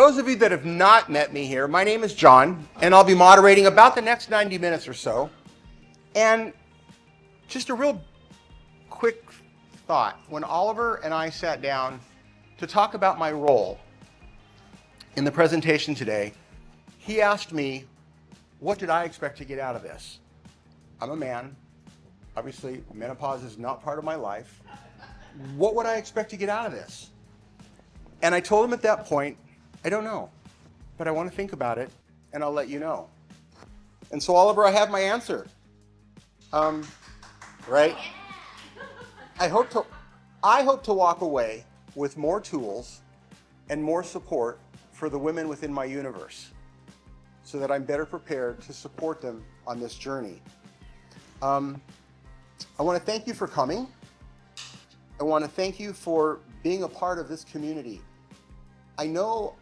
those of you that have not met me here, my name is John, and I'll be moderating about the next 90 minutes or so. And just a real quick thought. When Oliver and I sat down to talk about my role in the presentation today, he asked me, what did I expect to get out of this? I'm a man. Obviously, menopause is not part of my life. What would I expect to get out of this? And I told him at that point, I don't know, but I want to think about it, and I'll let you know. And so, Oliver, I have my answer. Right? I hope to walk away with more tools and more support for the women within my universe, so that I'm better prepared to support them on this journey. I want to thank you for coming. I want to thank you for being a part of this community. I know,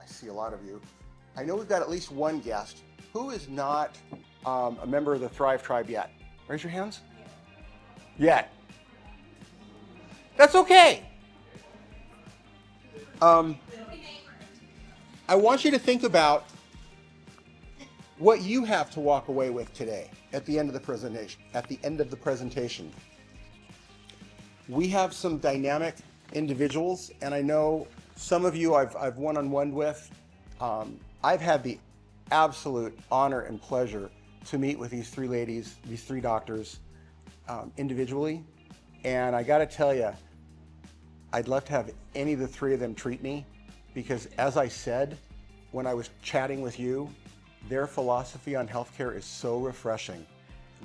I see a lot of you. I know we've got at least one guest who is not a member of the Thrive Tribe yet. Raise your hands. Yet. That's okay. I want you to think about what you have to walk away with today at the end of the presentation. We have some dynamic individuals, and I know some of you I've one-on-one with. I've had the absolute honor and pleasure to meet with these three ladies, these three doctors, individually. And I got to tell you, I'd love to have any of the three of them treat me, because as I said when I was chatting with you, their philosophy on healthcare is so refreshing.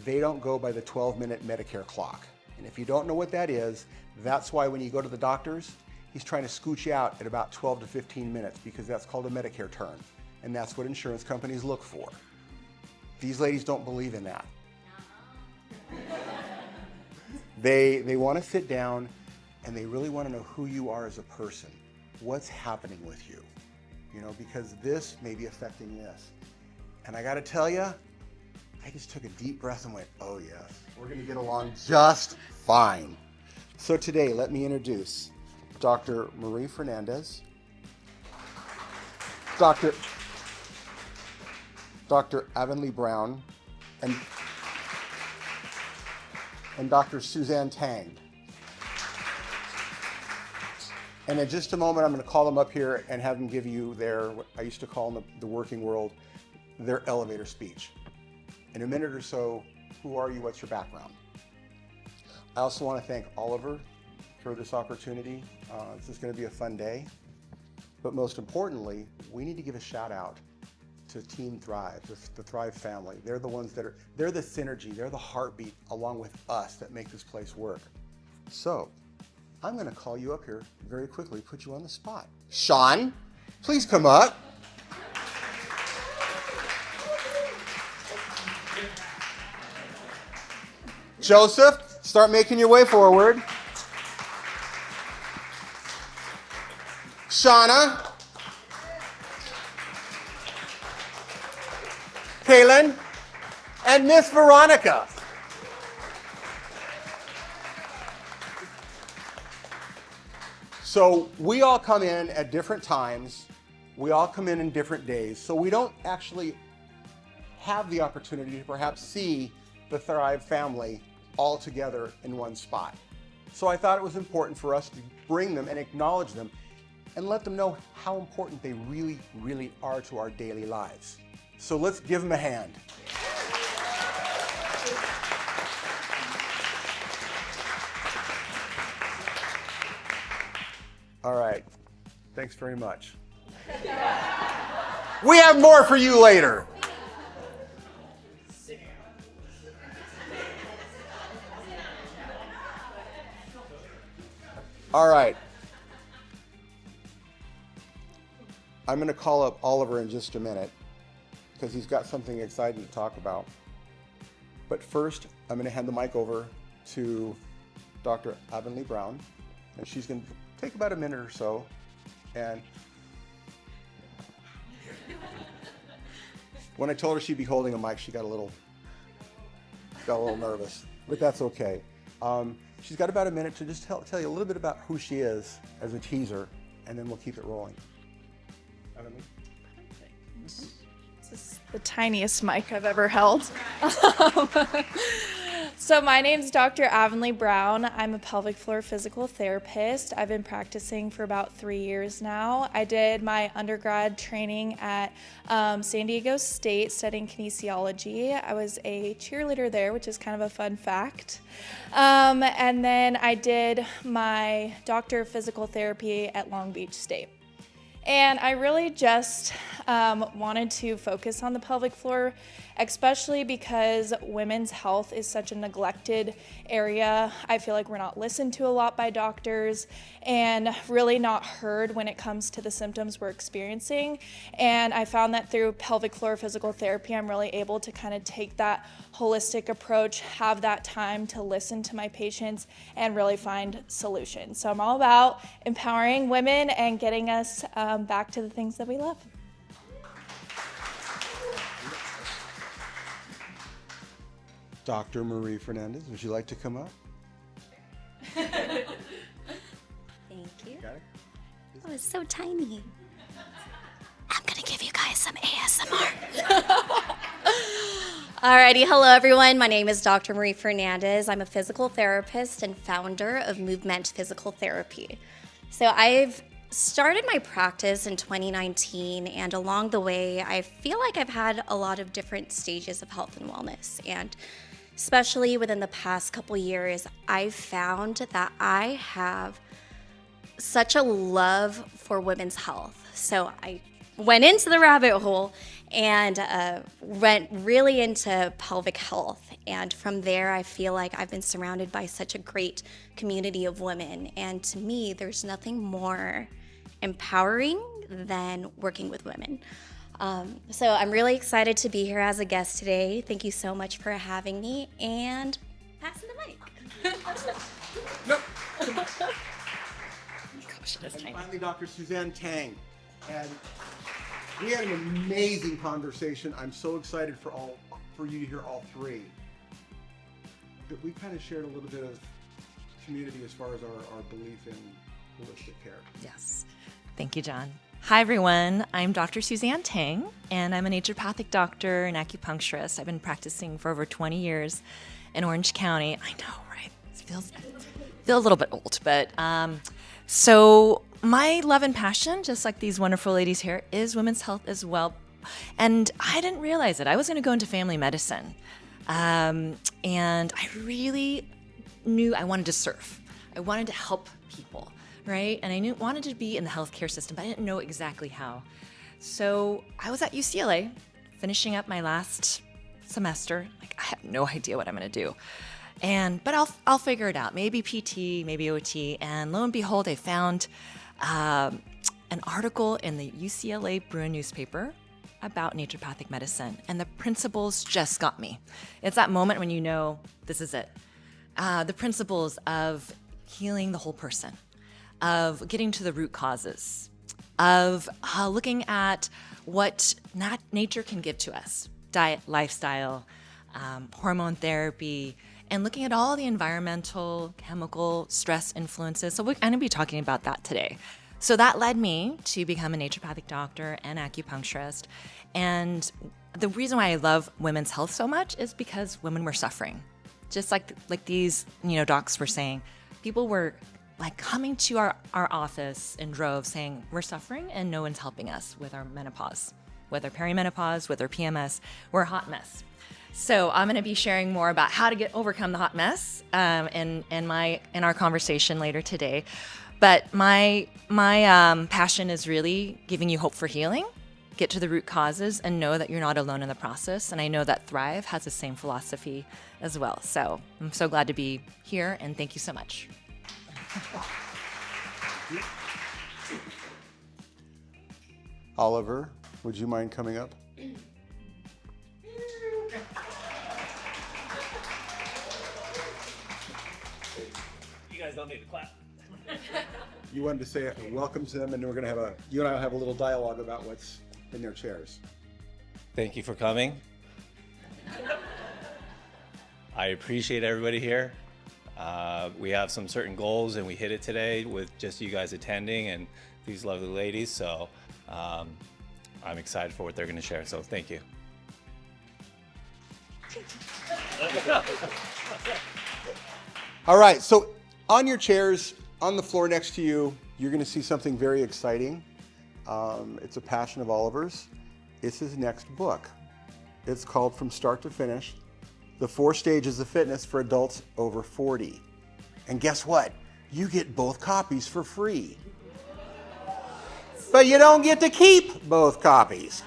They don't go by the 12-minute Medicare clock. And if you don't know what that is, that's why when you go to the doctors, he's trying to scooch you out at about 12 to 15 minutes, because that's called a Medicare turn. And that's what insurance companies look for. These ladies don't believe in that. They want to sit down, and they really want to know who you are as a person. What's happening with you? You know, because this may be affecting this. And I got to tell you, I just took a deep breath and went, oh yes, we're going to get along just fine. So today, let me introduce Dr. Marie Fernandez, Dr. Avonlea Brown, and Dr. Suzanne Tang. And in just a moment, I'm going to call them up here and have them give you their, what I used to call in the working world, their elevator speech. In a minute or so, who are you? What's your background? I also want to thank Oliver for this opportunity. This is going to be a fun day. But most importantly, we need to give a shout out to Team Thrive, the Thrive family. They're the ones they're the synergy, they're the heartbeat along with us that make this place work. So, I'm going to call you up here very quickly, put you on the spot. Sean, please come up. Joseph, start making your way forward. Shauna. Kaylin. And Miss Veronica. So we all come in at different times. We all come in different days. So we don't actually have the opportunity to perhaps see the Thrive family all together in one spot. So I thought it was important for us to bring them and acknowledge them and let them know how important they really, really are to our daily lives. So let's give them a hand. All right, thanks very much. We have more for you later. All right. I'm going to call up Oliver in just a minute because he's got something exciting to talk about. But first, I'm going to hand the mic over to Dr. Avonlea Brown, and she's going to take about a minute or so. And when I told her she'd be holding a mic, she got a little nervous, but that's okay. She's got about a minute to just tell you a little bit about who she is as a teaser, and then we'll keep it rolling. front of me. This is the tiniest mic I've ever held. So my name's Dr. Avonlea Brown. I'm a pelvic floor physical therapist. I've been practicing for about 3 years now. I did my undergrad training at San Diego State studying kinesiology. I was a cheerleader there, which is kind of a fun fact. And then I did my doctor of physical therapy at Long Beach State. And I really just wanted to focus on the pelvic floor, especially because women's health is such a neglected area. I feel like we're not listened to a lot by doctors and really not heard when it comes to the symptoms we're experiencing. And I found that through pelvic floor physical therapy, I'm really able to kind of take that holistic approach, have that time to listen to my patients and really find solutions. So I'm all about empowering women and getting us back to the things that we love. Dr. Marie Fernandez, would you like to come up? Thank you. Got it? Oh, it's so tiny. I'm gonna give you guys some ASMR. Alrighty, hello everyone. My name is Dr. Marie Fernandez. I'm a physical therapist and founder of Movement Physical Therapy. So I've started my practice in 2019, and along the way, I feel like I've had a lot of different stages of health and wellness. And especially within the past couple years, I've found that I have such a love for women's health. So I went into the rabbit hole and went really into pelvic health. And from there, I feel like I've been surrounded by such a great community of women. And to me, there's nothing more empowering than working with women. So I'm really excited to be here as a guest today. Thank you so much for having me, and passing the mic. Gosh, that's And tiny. finally, Dr. Suzanne Tang. And we had an amazing conversation. I'm so excited for you to hear all three. But we kind of shared a little bit of community as far as our belief in holistic care. Yes. Thank you, John. Hi, everyone. I'm Dr. Suzanne Tang, and I'm a naturopathic doctor and acupuncturist. I've been practicing for over 20 years in Orange County. I know, right? It feels a little bit old, but so my love and passion, just like these wonderful ladies here, is women's health as well. And I didn't realize it. I was going to go into family medicine, and I really knew I wanted to serve. I wanted to help people. Right? And I wanted to be in the healthcare system, but I didn't know exactly how. So I was at UCLA finishing up my last semester. Like, I have no idea what I'm going to do. But I'll figure it out. Maybe PT, maybe OT. And lo and behold, I found an article in the UCLA Bruin newspaper about naturopathic medicine. And the principles just got me. It's that moment when you know this is it. The principles of healing the whole person, of getting to the root causes, of looking at what nature can give to us, diet, lifestyle, hormone therapy, and looking at all the environmental, chemical, stress influences. So we're going to be talking about that today. So that led me to become a naturopathic doctor and acupuncturist. And the reason why I love women's health so much is because women were suffering. Just like these, docs were saying, people were like coming to our office in droves saying, we're suffering and no one's helping us with our menopause, with our perimenopause, with our PMS. We're a hot mess. So I'm going to be sharing more about how to overcome the hot mess in our conversation later today. But my passion is really giving you hope for healing, get to the root causes, and know that you're not alone in the process. And I know that Thrive has the same philosophy as well. So I'm so glad to be here, and thank you so much. Oliver, would you mind coming up? You guys don't need to clap. You wanted to say a welcome to them, and we're going to you and I will have a little dialogue about what's in their chairs. Thank you for coming. I appreciate everybody here. We have some certain goals, and we hit it today with just you guys attending and these lovely ladies. So I'm excited for what they're going to share. So thank you. All right, so on your chairs, on the floor next to you, you're going to see something very exciting. It's a passion of Oliver's. It's his next book. It's called From Start to Finish, The 4 Stages of Fitness for Adults Over 40. And guess what? You get both copies for free. But you don't get to keep both copies.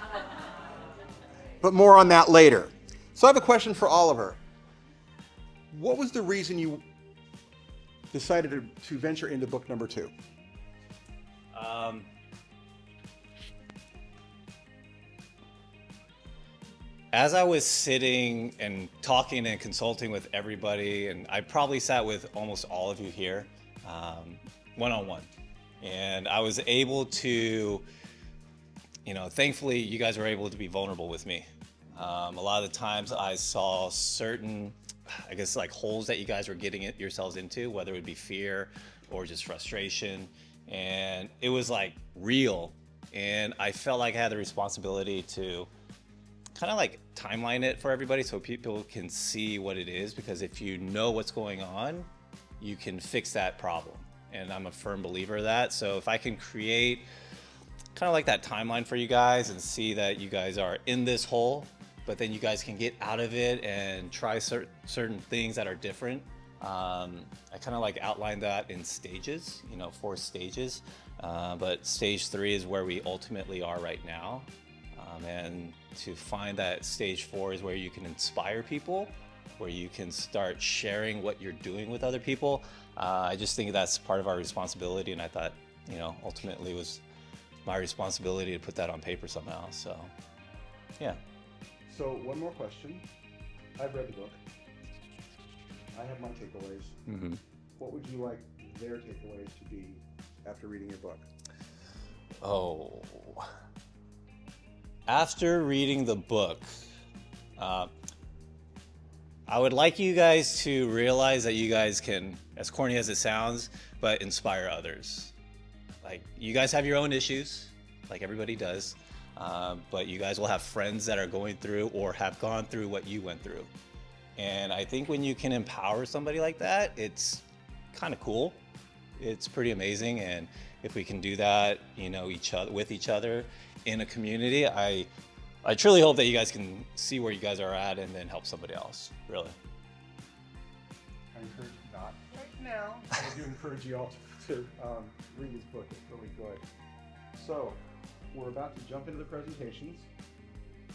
But more on that later. So I have a question for Oliver. What was the reason you decided to venture into book number 2? As I was sitting and talking and consulting with everybody, and I probably sat with almost all of you here, one-on-one, and I was able to, thankfully you guys were able to be vulnerable with me. A lot of the times I saw certain, like holes that you guys were getting yourselves into, whether it would be fear or just frustration, and it was like real, and I felt like I had the responsibility to kind of like timeline it for everybody so people can see what it is, because if you know what's going on, you can fix that problem. And I'm a firm believer of that. So if I can create kind of like that timeline for you guys and see that you guys are in this hole, but then you guys can get out of it and try certain things that are different. I kind of like outlined that in stages, 4 stages. But stage 3 is where we ultimately are right now. And to find that stage 4 is where you can inspire people, where you can start sharing what you're doing with other people. I just think that's part of our responsibility, and I thought, ultimately it was my responsibility to put that on paper somehow. So, yeah. So one more question. I've read the book. I have my takeaways. Mm-hmm. What would you like their takeaways to be after reading your book? Oh. After reading the book, I would like you guys to realize that you guys can, as corny as it sounds, but inspire others. Like, you guys have your own issues, like everybody does, but you guys will have friends that are going through or have gone through what you went through. And I think when you can empower somebody like that, it's kind of cool. It's pretty amazing. And if we can do that, with each other in a community, I truly hope that you guys can see where you guys are at and then help somebody else, really. I encourage you not right now. I do encourage you all to read this book. It's really good. So we're about to jump into the presentations,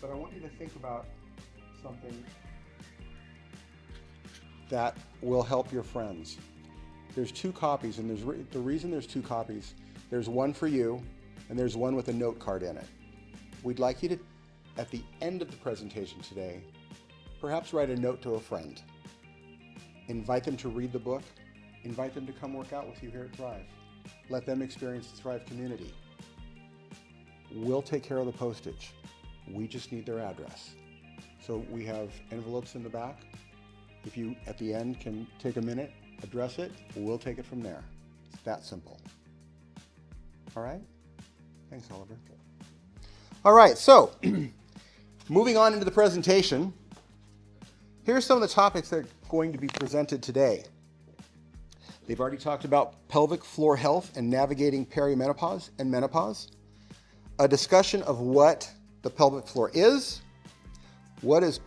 but I want you to think about something that will help your friends. There's 2 copies, and the reason there's 2 copies, there's one for you, and there's one with a note card in it. We'd like you to, at the end of the presentation today, perhaps write a note to a friend. Invite them to read the book. Invite them to come work out with you here at Thrive. Let them experience the Thrive community. We'll take care of the postage. We just need their address. So we have envelopes in the back. If you, at the end, can take a minute, address it, we'll take it from there. It's that simple. All right? Thanks, Oliver. All right, so moving on into the presentation, here's some of the topics that are going to be presented today. They've already talked about pelvic floor health and navigating perimenopause and menopause, a discussion of what the pelvic floor is, what is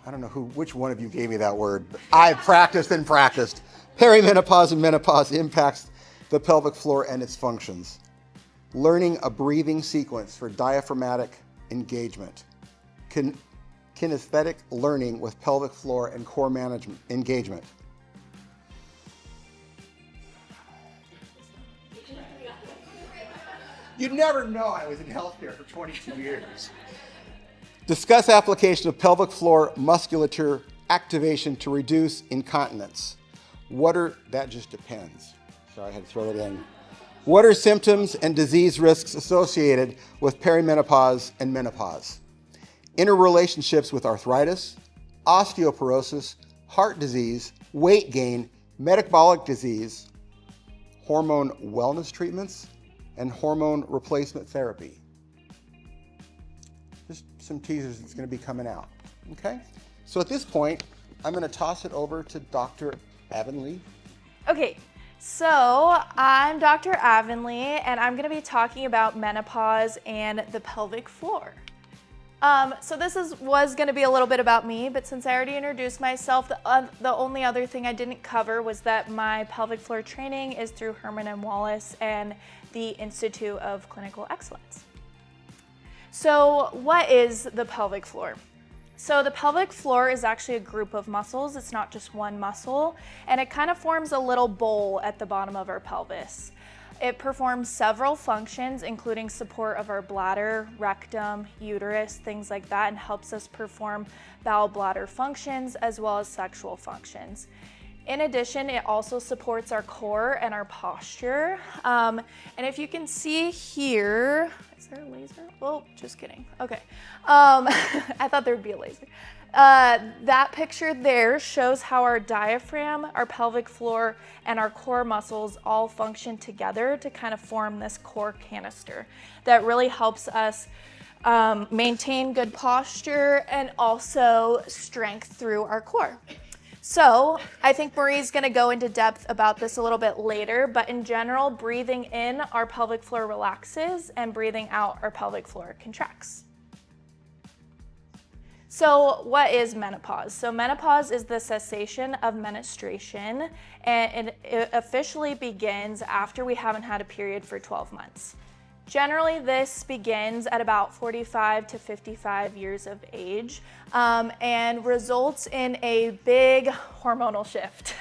I don't know which one of you gave me that word, but I've practiced and practiced. Perimenopause and menopause impacts the pelvic floor and its functions. Learning a breathing sequence for diaphragmatic engagement. Kinesthetic learning with pelvic floor and core management engagement. You'd never know I was in healthcare for 22 years. Discuss application of pelvic floor musculature activation to reduce incontinence. That just depends. Sorry, I had to throw that in. What are symptoms and disease risks associated with perimenopause and menopause? Interrelationships with arthritis, osteoporosis, heart disease, weight gain, metabolic disease, hormone wellness treatments, and hormone replacement therapy. Just some teasers that's going to be coming out. Okay? So at this point, I'm going to toss it over to Dr. Avonlea. Okay, so I'm Dr. Avonlea, and I'm going to be talking about menopause and the pelvic floor. So this was going to be a little bit about me, but since I already introduced myself, the only other thing I didn't cover was that my pelvic floor training is through Herman and Wallace and the Institute of Clinical Excellence. So what is the pelvic floor? So the pelvic floor is actually a group of muscles. It's not just one muscle, and it kind of forms a little bowl at the bottom of our pelvis. It performs several functions, including support of our bladder, rectum, uterus, things like that, and helps us perform bowel bladder functions as well as sexual functions. In addition, it also supports our core and our posture. And if you can see here, is there a laser? Oh, just kidding. Okay. I thought there would be a laser. That picture there shows how our diaphragm, our pelvic floor, and our core muscles all function together to kind of form this core canister that really helps us maintain good posture and also strength through our core. So I think Marie's going to go into depth about this a little bit later, but in general, breathing in, our pelvic floor relaxes, and breathing out, our pelvic floor contracts. So what is menopause? So menopause is the cessation of menstruation, and it officially begins after we haven't had a period for 12 months. Generally, this begins at about 45 to 55 years of age and results in a big hormonal shift.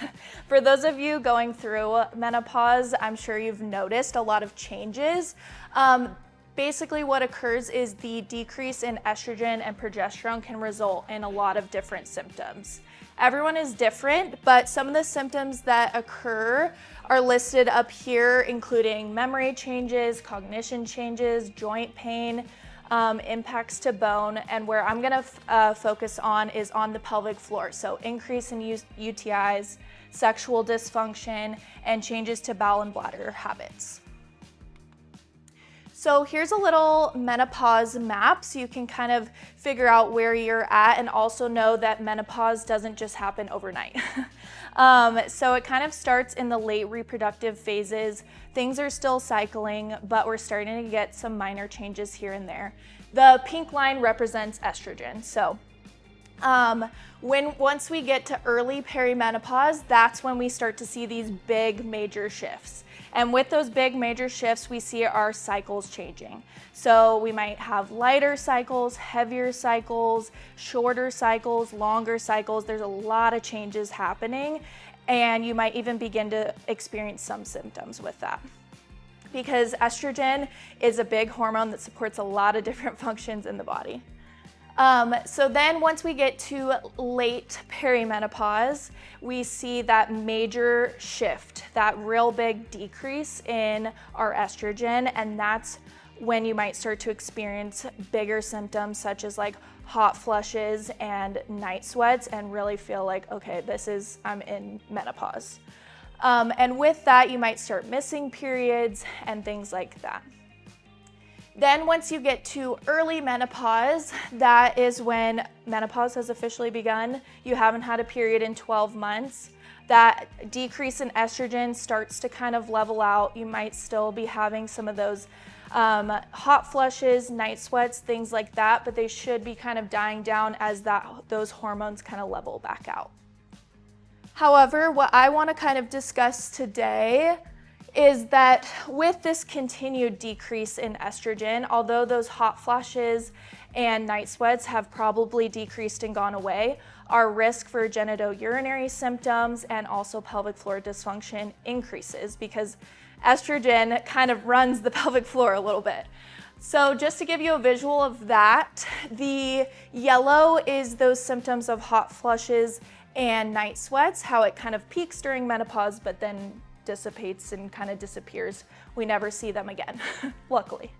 For those of you going through menopause, I'm sure you've noticed a lot of changes. Basically, what occurs is the decrease in estrogen and progesterone can result in a lot of different symptoms. Everyone is different, but some of the symptoms that occur are listed up here, including memory changes, cognition changes, joint pain, impacts to bone, and where I'm going to focus on is on the pelvic floor. So increase in UTIs, sexual dysfunction, and changes to bowel and bladder habits. So here's a little menopause map so you can kind of figure out where you're at and also know that menopause doesn't just happen overnight. So it kind of starts in the late reproductive phases. Things are still cycling, but we're starting to get some minor changes here and there. The pink line represents estrogen. So once we get to early perimenopause, that's when we start to see these big major shifts. And with those big major shifts, we see our cycles changing. So we might have lighter cycles, heavier cycles, shorter cycles, longer cycles. There's a lot of changes happening, and you might even begin to experience some symptoms with that. Because estrogen is a big hormone that supports a lot of different functions in the body. So then once we get to late perimenopause, we see that major shift, that real big decrease in our estrogen, and that's when you might start to experience bigger symptoms such as like hot flushes and night sweats and really feel like, okay, I'm in menopause. And with that, you might start missing periods and things like that. Then once you get to early menopause, that is when menopause has officially begun. You haven't had a period in 12 months. That decrease in estrogen starts to kind of level out. You might still be having some of those hot flushes, night sweats, things like that, but they should be kind of dying down as those hormones kind of level back out. However, what I want to kind of discuss today is that with this continued decrease in estrogen, although those hot flashes and night sweats have probably decreased and gone away, our risk for genitourinary symptoms and also pelvic floor dysfunction increases because estrogen kind of runs the pelvic floor a little bit. So just to give you a visual of that, the yellow is those symptoms of hot flushes and night sweats, how it kind of peaks during menopause, but then dissipates and kind of disappears. We never see them again, luckily.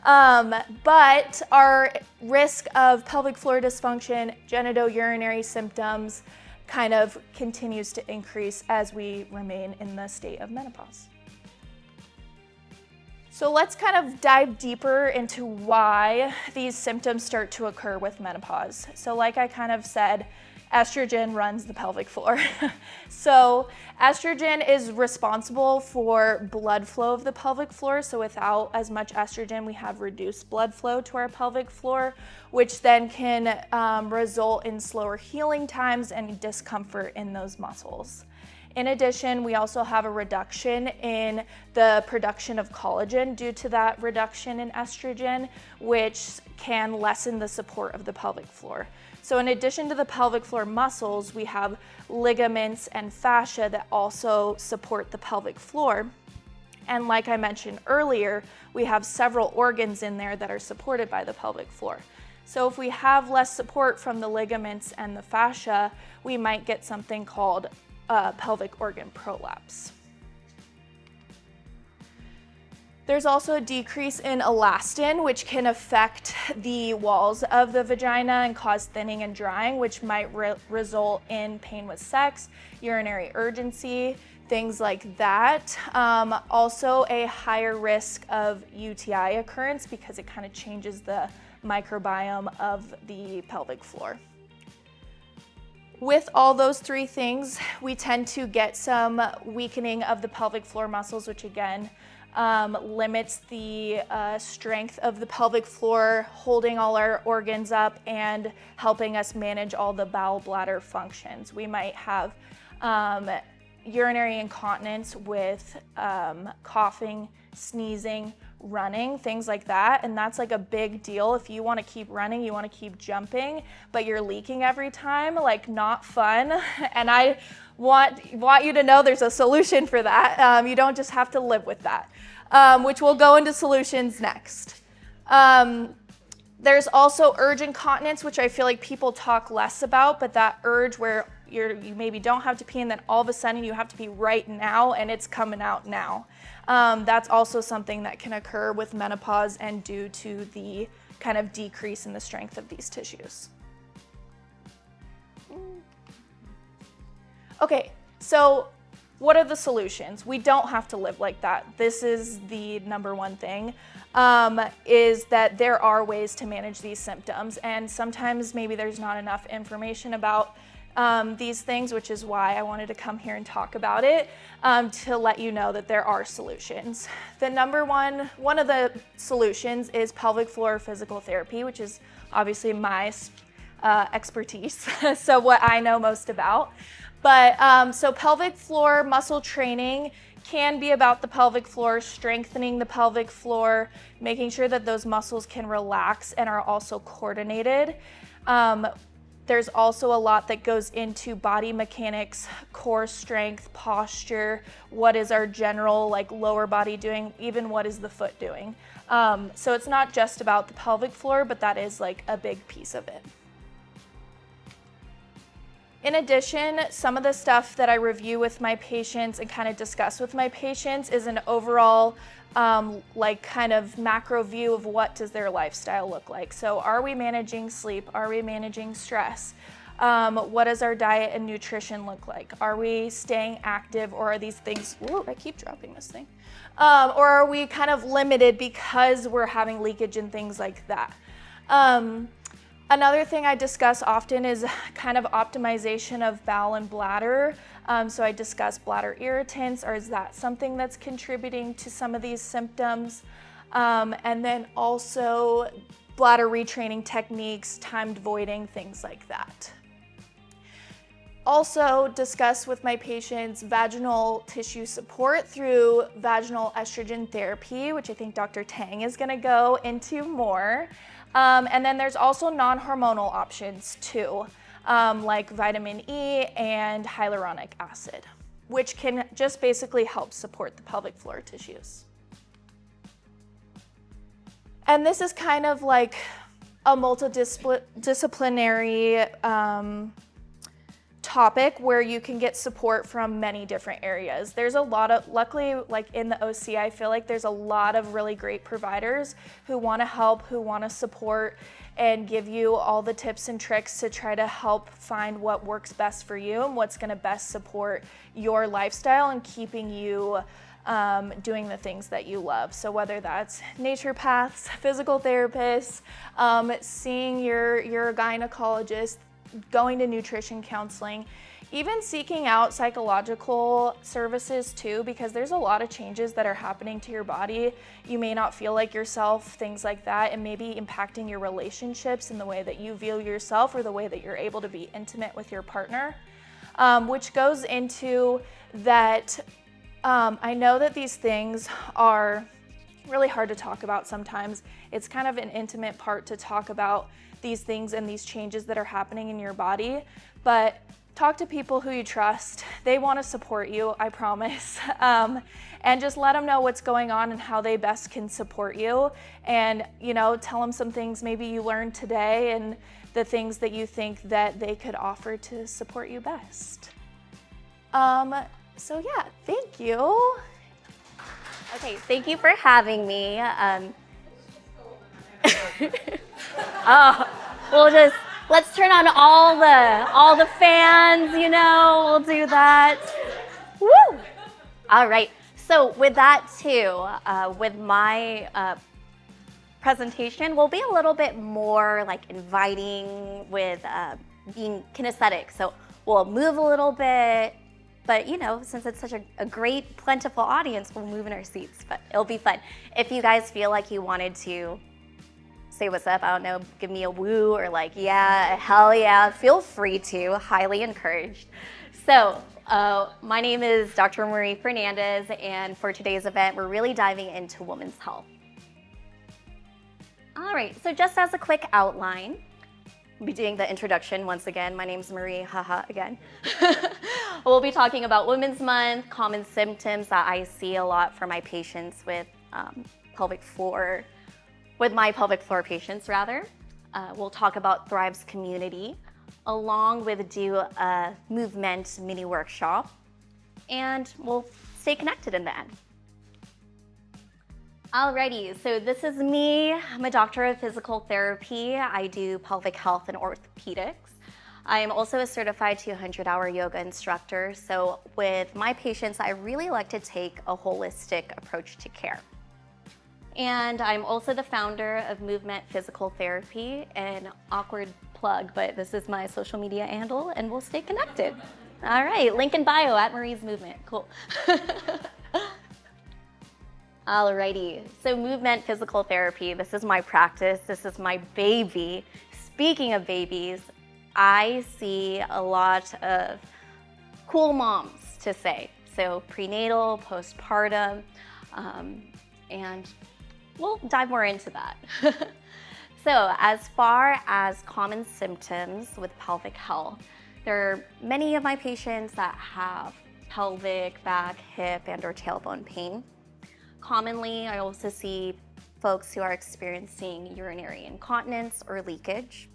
But our risk of pelvic floor dysfunction, genitourinary symptoms kind of continues to increase as we remain in the state of menopause. So let's kind of dive deeper into why these symptoms start to occur with menopause. So like I kind of said, estrogen runs the pelvic floor. So estrogen is responsible for blood flow of the pelvic floor. So without as much estrogen, we have reduced blood flow to our pelvic floor, which then can result in slower healing times and discomfort in those muscles. In addition, we also have a reduction in the production of collagen due to that reduction in estrogen, which can lessen the support of the pelvic floor. So in addition to the pelvic floor muscles, we have ligaments and fascia that also support the pelvic floor. And like I mentioned earlier, we have several organs in there that are supported by the pelvic floor. So if we have less support from the ligaments and the fascia, we might get something called pelvic organ prolapse. There's also a decrease in elastin, which can affect the walls of the vagina and cause thinning and drying, which might result in pain with sex, urinary urgency, things like that. Also a higher risk of UTI occurrence because it kind of changes the microbiome of the pelvic floor. With all those three things, we tend to get some weakening of the pelvic floor muscles, which again limits the strength of the pelvic floor, holding all our organs up and helping us manage all the bowel bladder functions. We might have urinary incontinence with coughing, sneezing, running, things like that. And that's like a big deal. If you want to keep running, you want to keep jumping, but you're leaking every time, like not fun. And I want you to know there's a solution for that. You don't just have to live with that, which we'll go into solutions next. There's also urge incontinence, which I feel like people talk less about, but that urge where you maybe don't have to pee and then all of a sudden you have to pee right now and it's coming out now. That's also something that can occur with menopause and due to the kind of decrease in the strength of these tissues. Okay, so what are the solutions? We don't have to live like that. This is the number one thing, is that there are ways to manage these symptoms, and sometimes maybe there's not enough information about these things, which is why I wanted to come here and talk about it, to let you know that there are solutions. The number one of the solutions is pelvic floor physical therapy, which is obviously my expertise, so what I know most about. But so pelvic floor muscle training can be about the pelvic floor, strengthening the pelvic floor, making sure that those muscles can relax and are also coordinated. There's also a lot that goes into body mechanics, core strength, posture, what is our general like lower body doing, even what is the foot doing. So it's not just about the pelvic floor, but that is like a big piece of it. In addition, some of the stuff that I review with my patients and kind of discuss with my patients is an overall like kind of macro view of what does their lifestyle look like. So are we managing sleep? Are we managing stress? What does our diet and nutrition look like? Are we staying active, or are these things, ooh, I keep dropping this thing. Or are we kind of limited because we're having leakage and things like that? Another thing I discuss often is kind of optimization of bowel and bladder. So I discuss bladder irritants, or is that something that's contributing to some of these symptoms? And then also bladder retraining techniques, timed voiding, things like that. Also discuss with my patients vaginal tissue support through vaginal estrogen therapy, which I think Dr. Tang is gonna go into more. And then there's also non-hormonal options too, like vitamin E and hyaluronic acid, which can just basically help support the pelvic floor tissues. And this is kind of like a multidisciplinary topic where you can get support from many different areas. There's a lot of, luckily, like in the OC, I feel like there's a lot of really great providers who want to help, who want to support and give you all the tips and tricks to try to help find what works best for you and what's going to best support your lifestyle and keeping you doing the things that you love. So whether that's naturopaths, physical therapists, seeing your gynecologist, going to nutrition counseling, even seeking out psychological services too, because there's a lot of changes that are happening to your body. You may not feel like yourself, things like that, and maybe impacting your relationships and the way that you view yourself or the way that you're able to be intimate with your partner, which goes into that. I know that these things are really hard to talk about sometimes. It's kind of an intimate part to talk about these things and these changes that are happening in your body, but talk to people who you trust. They want to support you, I promise. And just let them know what's going on and how they best can support you. And, you know, tell them some things maybe you learned today and the things that you think that they could offer to support you best. So yeah, thank you. Okay, thank you for having me. Let's turn on all the fans, you know, we'll do that. Woo! All right, so with that too, with my presentation, we'll be a little bit more like inviting with being kinesthetic. So we'll move a little bit, but you know, since it's such a great, plentiful audience, we'll move in our seats, but it'll be fun. If you guys feel like you wanted to say what's up, I don't know, give me a woo or like, yeah, hell yeah, feel free to, highly encouraged. So my name is Dr. Marie Fernandez, and for today's event, we're really diving into women's health. All right, so just as a quick outline, we'll be doing the introduction once again. My name's Marie, haha, again. We'll be talking about Women's Month, common symptoms that I see a lot for my patients with my pelvic floor patients, rather. We'll talk about Thrive's community, along with do a movement mini workshop, and we'll stay connected in the end. Alrighty, so this is me. I'm a doctor of physical therapy. I do pelvic health and orthopedics. I am also a certified 200-hour yoga instructor. So with my patients, I really like to take a holistic approach to care. And I'm also the founder of Movement Physical Therapy, an awkward plug, but this is my social media handle, and we'll stay connected. All right, link in bio at Marie's Movement, cool. Alrighty, so Movement Physical Therapy, this is my practice, this is my baby. Speaking of babies, I see a lot of cool moms to say. So prenatal, postpartum, and we'll dive more into that. So as far as common symptoms with pelvic health, there are many of my patients that have pelvic, back, hip, and or tailbone pain. Commonly, I also see folks who are experiencing urinary incontinence or leakage.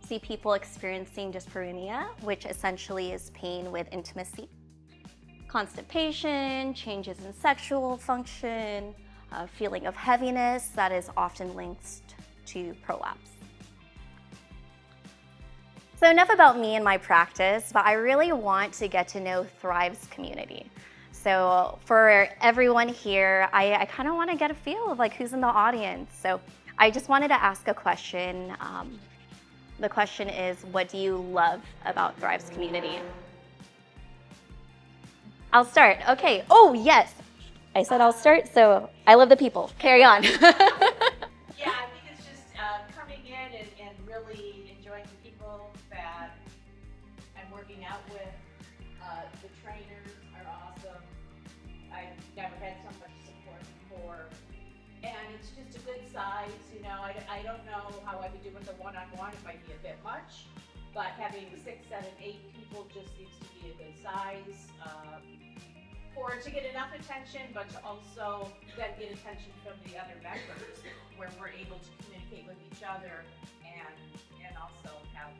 See people experiencing dyspareunia, which essentially is pain with intimacy. Constipation, changes in sexual function, a feeling of heaviness that is often linked to prolapse. So enough about me and my practice, but I really want to get to know Thrive's community. So for everyone here, I kind of want to get a feel of like who's in the audience. So I just wanted to ask a question. The question is, what do you love about Thrive's community? I'll start. Okay. Oh, yes. I said I'll start, so I love the people. Carry on. Yeah, I think it's just coming in and really enjoying the people that I'm working out with. The trainers are awesome. I've never had so much support before. And it's just a good size, you know. I don't know how I would do with a one-on-one. It might be a bit much. But having 6, 7, 8 people just seems to be a good size. For it to get enough attention, but to also then get attention from the other members, where we're able to communicate with each other and also have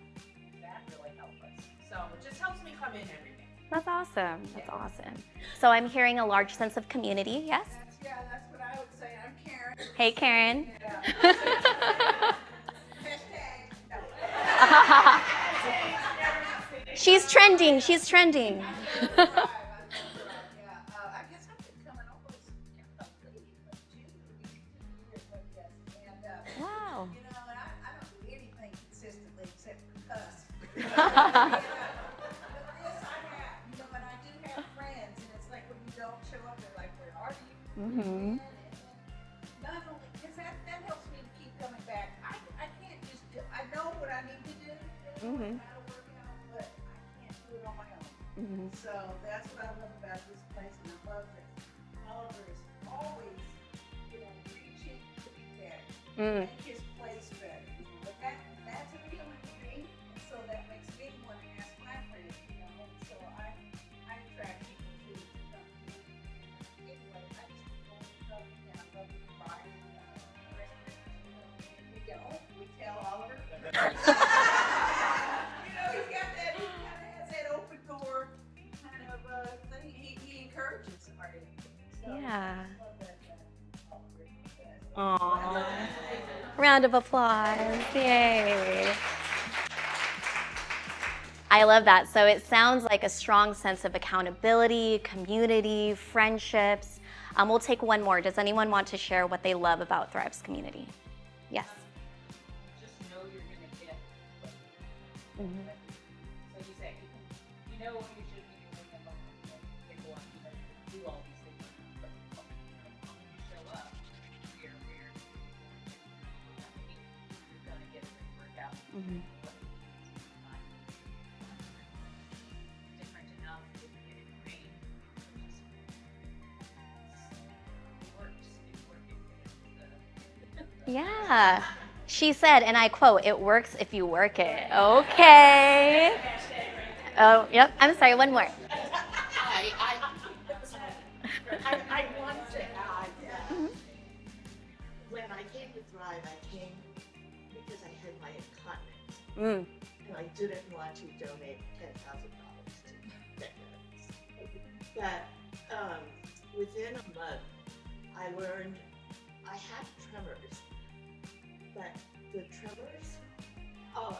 that really help us. So it just helps me come in every day. That's awesome. That's awesome. So I'm hearing a large sense of community, yes? That's what I would say. I'm Karen. Hey, Karen. She's trending. She's trending. I guess I've been coming almost 2 years, I guess. And, Wow. you know, and I don't do anything consistently except cuss. But this I have, you know, and I do have friends, and it's like when you don't show up, they're like, where are you? Mm-hmm. And not only, because that helps me to keep coming back. I can't just do, I know what I need to do, Mhm. how to work out, but I can't do it on my own. Mhm. So that's what I love about this place, and I love that Oliver is always, you know, reaching to be better, Mm. make his place better. You know, but that's appealing to me, and so that makes me want to ask my friends, you know, and so I attract people to come here. Anyway, I just love to come, and I love to buy restaurants, you know, we go, we tell Oliver. You know, he's got that, he kind of has that open door kind of thing. He encourages everybody. So, Yeah. I love that Oliver does. Aww. Round of applause. Yay. I love that. So it sounds like a strong sense of accountability, community, friendships. We'll take one more. Does anyone want to share what they love about Thrive's community? Yes. Just know you're gonna get what you Mhm. need. So you say, you know what you should be doing and what you go on, you know, do all these things, but when you show up, you're gonna get a great workout. Mhm. Different enough to get it trained. It works. Yeah. She said, and I quote, "It works if you work it." Okay. Oh, yep. I'm sorry, one more. I want to add that when I came to Thrive, I came because I had my incontinence, Mm. and I didn't want to donate $10,000 to veterans. But within a month, I learned I had tremors, but the tremors,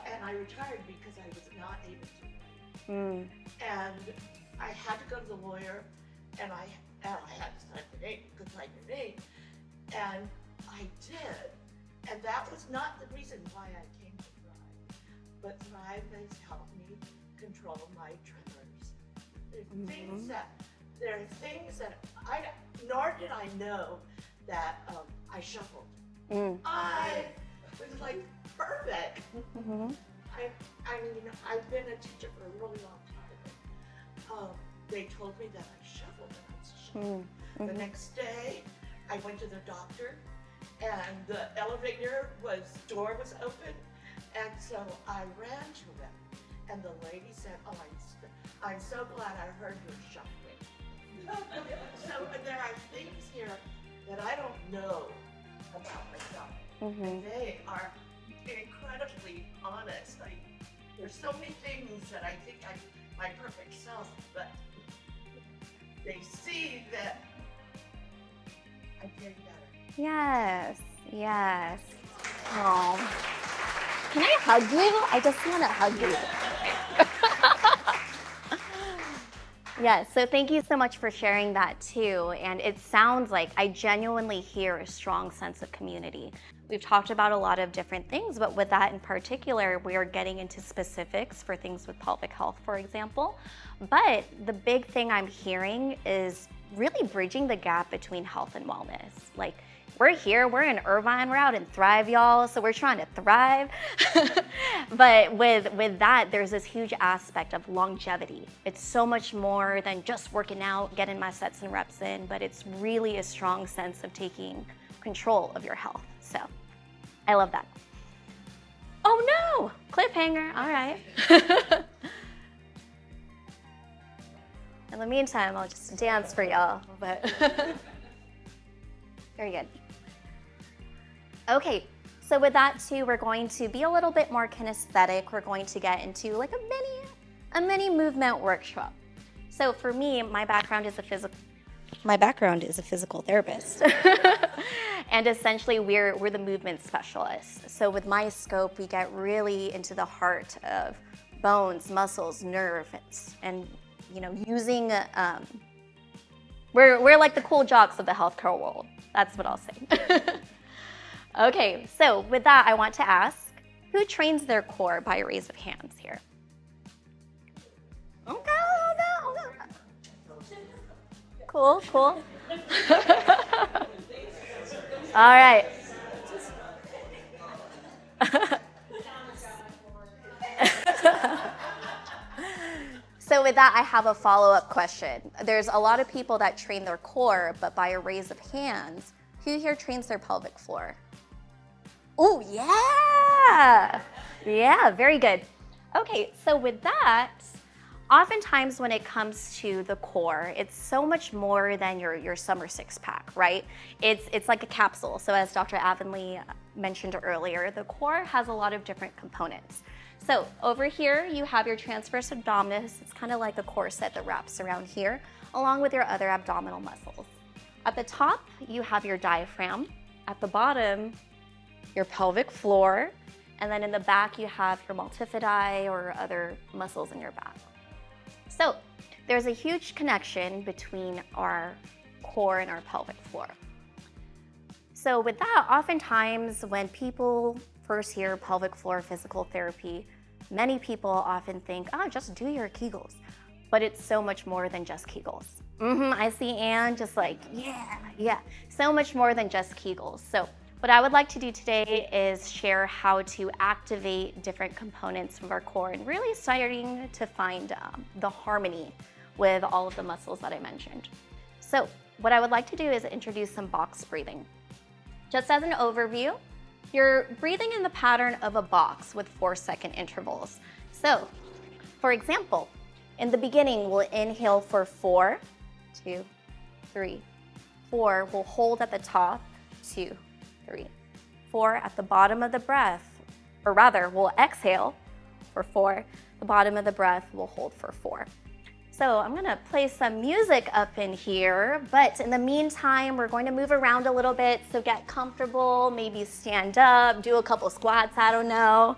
and I retired because I was not able to write. Mm. And I had to go to the lawyer, and I had to sign your name, and I did. And that was not the reason why I came to Thrive, but Thrive has helped me control my tremors. There are things that nor did I know that I shuffled. Mm. I was like perfect. Mhm. I mean, I've been a teacher for a really long time. They told me that I shuffled and I was shuffled. Mm. The Mhm. next day, I went to the doctor, and the elevator door was open, and so I ran to them, and the lady said, "Oh, I'm so glad I heard you shuffling." So there are things here that I don't know about myself. Mhm. They are incredibly honest. There's so many things that I think I'm my perfect self, but they see that I'm getting better. Yes. Yes. Oh. Can I hug you? I just want to hug you. Yes, so thank you so much for sharing that too. And it sounds like I genuinely hear a strong sense of community. We've talked about a lot of different things, but with that in particular, we are getting into specifics for things with pelvic health, for example. But the big thing I'm hearing is really bridging the gap between health and wellness. Like, we're here, we're in Irvine, we're out in Thrive, y'all, so we're trying to thrive. But with that, there's this huge aspect of longevity. It's so much more than just working out, getting my sets and reps in, but it's really a strong sense of taking control of your health. So I love that. Oh no, cliffhanger, all right. In the meantime, I'll just dance for y'all, but very good. Okay, so with that too, we're going to be a little bit more kinesthetic. We're going to get into like a mini movement workshop. So for me, my background is a physical therapist. And essentially we're the movement specialists. So with my scope, we get really into the heart of bones, muscles, nerves, and using, we're like the cool jocks of the healthcare world. That's what I'll say. Okay, so with that, I want to ask, who trains their core by a raise of hands here? Okay. Cool. All right. So with that, I have a follow-up question. There's a lot of people that train their core, but by a raise of hands, who here trains their pelvic floor? Oh, yeah. Yeah, very good. Okay, so with that, oftentimes when it comes to the core, it's so much more than your summer six-pack, right? It's like a capsule. So as Dr. Avonlea mentioned earlier, the core has a lot of different components. So over here, you have your transverse abdominis. It's kind of like a corset that wraps around here, along with your other abdominal muscles. At the top, you have your diaphragm. At the bottom, your pelvic floor. And then in the back, you have your multifidi or other muscles in your back. So there's a huge connection between our core and our pelvic floor. So with that, oftentimes when people first hear pelvic floor physical therapy, many people often think, oh, just do your Kegels. But it's so much more than just Kegels. I see Anne just like, yeah. So much more than just Kegels. So what I would like to do today is share how to activate different components of our core and really starting to find the harmony with all of the muscles that I mentioned. So what I would like to do is introduce some box breathing. Just as an overview, you're breathing in the pattern of a box with 4-second intervals. So, for example, in the beginning, we'll inhale for 4, 2, 3, 4. We'll hold at the top, 2, 3, 4 at the bottom of the breath, or rather, we'll exhale for 4. The bottom of the breath, we'll hold for 4. So I'm gonna play some music up in here, but in the meantime, we're going to move around a little bit, so get comfortable, maybe stand up, do a couple squats, I don't know.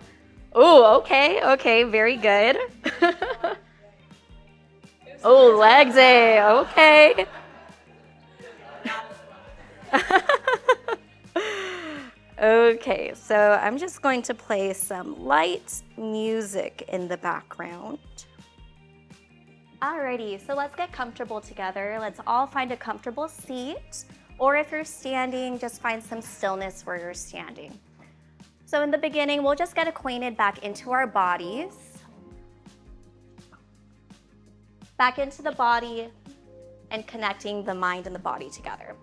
Oh, okay, very good. Oh, legs, okay. Okay, so I'm just going to play some light music in the background. Alrighty, so let's get comfortable together. Let's all find a comfortable seat, or if you're standing, just find some stillness where you're standing. So in the beginning, we'll just get acquainted back into our bodies. Back into the body and connecting the mind and the body together.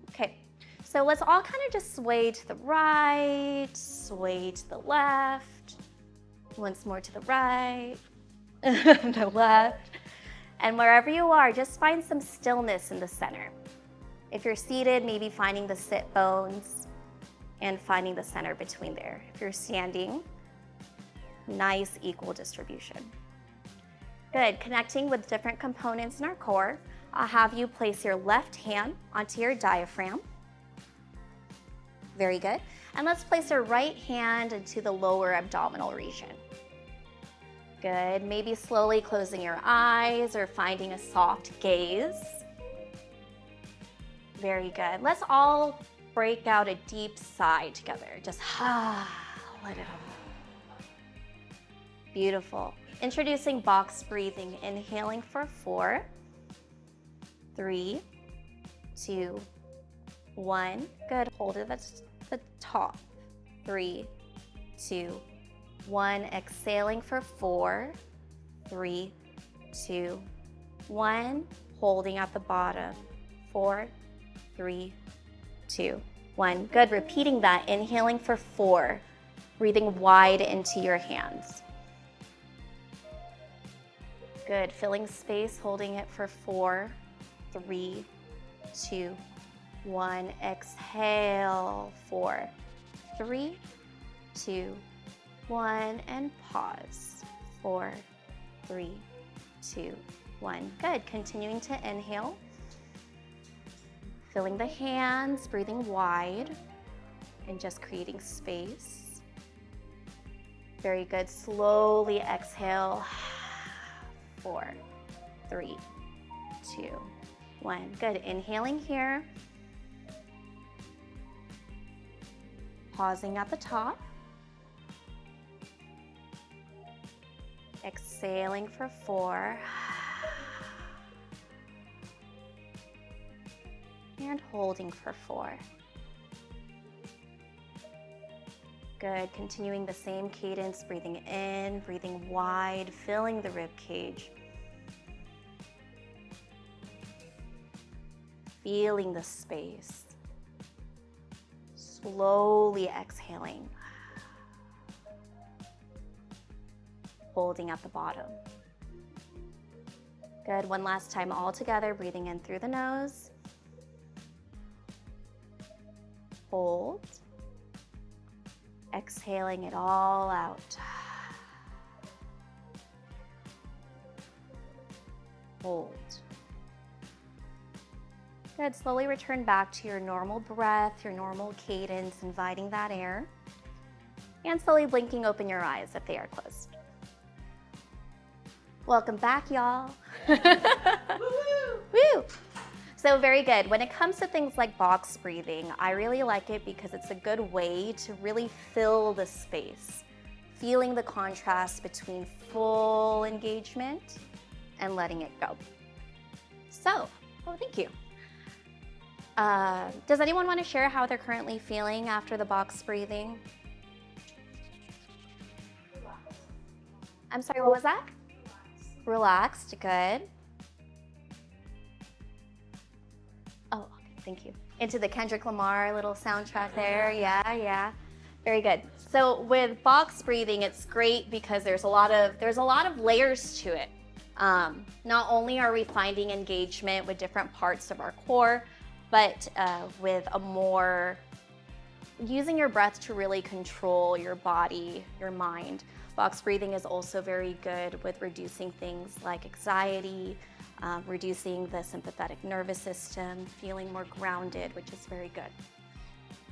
Okay, so let's all kind of just sway to the right, sway to the left, once more to the right, the left. And wherever you are, just find some stillness in the center. If you're seated, maybe finding the sit bones and finding the center between there. If you're standing, nice equal distribution. Good, connecting with different components in our core. I'll have you place your left hand onto your diaphragm. Very good. And let's place your right hand into the lower abdominal region. Good, maybe slowly closing your eyes or finding a soft gaze. Very good. Let's all break out a deep sigh together. Just let it out. Beautiful. Introducing box breathing, inhaling for 4, 3, 2, 1. Good, hold it at the top. 3, 2, 1. Exhaling for 4, 3, 2, 1. Holding at the bottom. 4, 3, 2, 1. Good, repeating that. Inhaling for 4. Breathing wide into your hands. Good, filling space, holding it for 4, 3, 2, 1. Exhale, 4, 3, 2, 1, and pause. 4, 3, 2, 1. Good. Continuing to inhale. Filling the hands, breathing wide, and just creating space. Very good. Slowly exhale. 4, 3, 2, 1. Good. Inhaling here. Pausing at the top. Exhaling for 4. And holding for 4. Good. Continuing the same cadence, breathing in, breathing wide, filling the rib cage. Feeling the space. Slowly exhaling. Holding at the bottom. Good. One last time all together, breathing in through the nose. Hold. Exhaling it all out. Hold. Good. Slowly return back to your normal breath, your normal cadence, inviting that air. And slowly blinking open your eyes if they are closed. Welcome back, y'all. Woo! So very good. When it comes to things like box breathing, I really like it because it's a good way to really fill the space, feeling the contrast between full engagement and letting it go. So, thank you. Does anyone want to share how they're currently feeling after the box breathing? I'm sorry, what was that? Relaxed, good. Oh, okay, thank you. Into the Kendrick Lamar little soundtrack there, yeah. Very good. So with box breathing, it's great because there's a lot of layers to it. Not only are we finding engagement with different parts of our core, but with a more using your breath to really control your body, your mind. Box breathing is also very good with reducing things like anxiety, reducing the sympathetic nervous system, feeling more grounded, which is very good.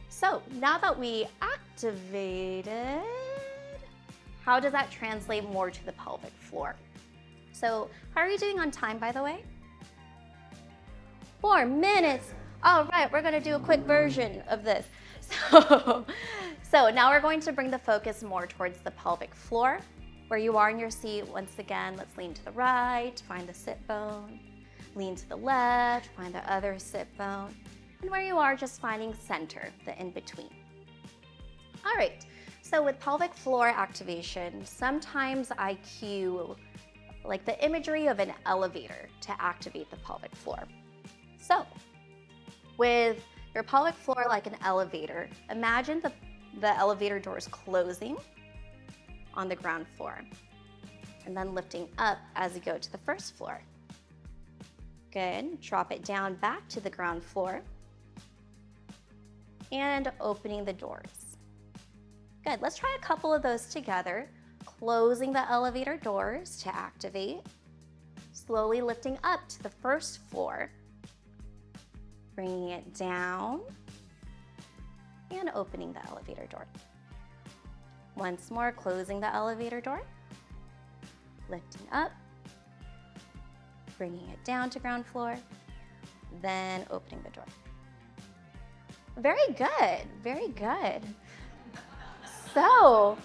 So now that we activated, how does that translate more to the pelvic floor? So how are you doing on time, by the way? 4 minutes. All right, we're gonna do a quick version of this. So now we're going to bring the focus more towards the pelvic floor. Where you are in your seat, once again, let's lean to the right, find the sit bone. Lean to the left, find the other sit bone. And where you are, just finding center, the in-between. All right, so with pelvic floor activation, sometimes I cue like the imagery of an elevator to activate the pelvic floor. So with your pelvic floor like an elevator, imagine the elevator doors closing on the ground floor and then lifting up as you go to the first floor. Good. Drop it down back to the ground floor and opening the doors. Good. Let's try a couple of those together. Closing the elevator doors to activate. Slowly lifting up to the first floor. Bringing it down and opening the elevator door. Once more, closing the elevator door, lifting up, bringing it down to ground floor, then opening the door. Very good, very good. So,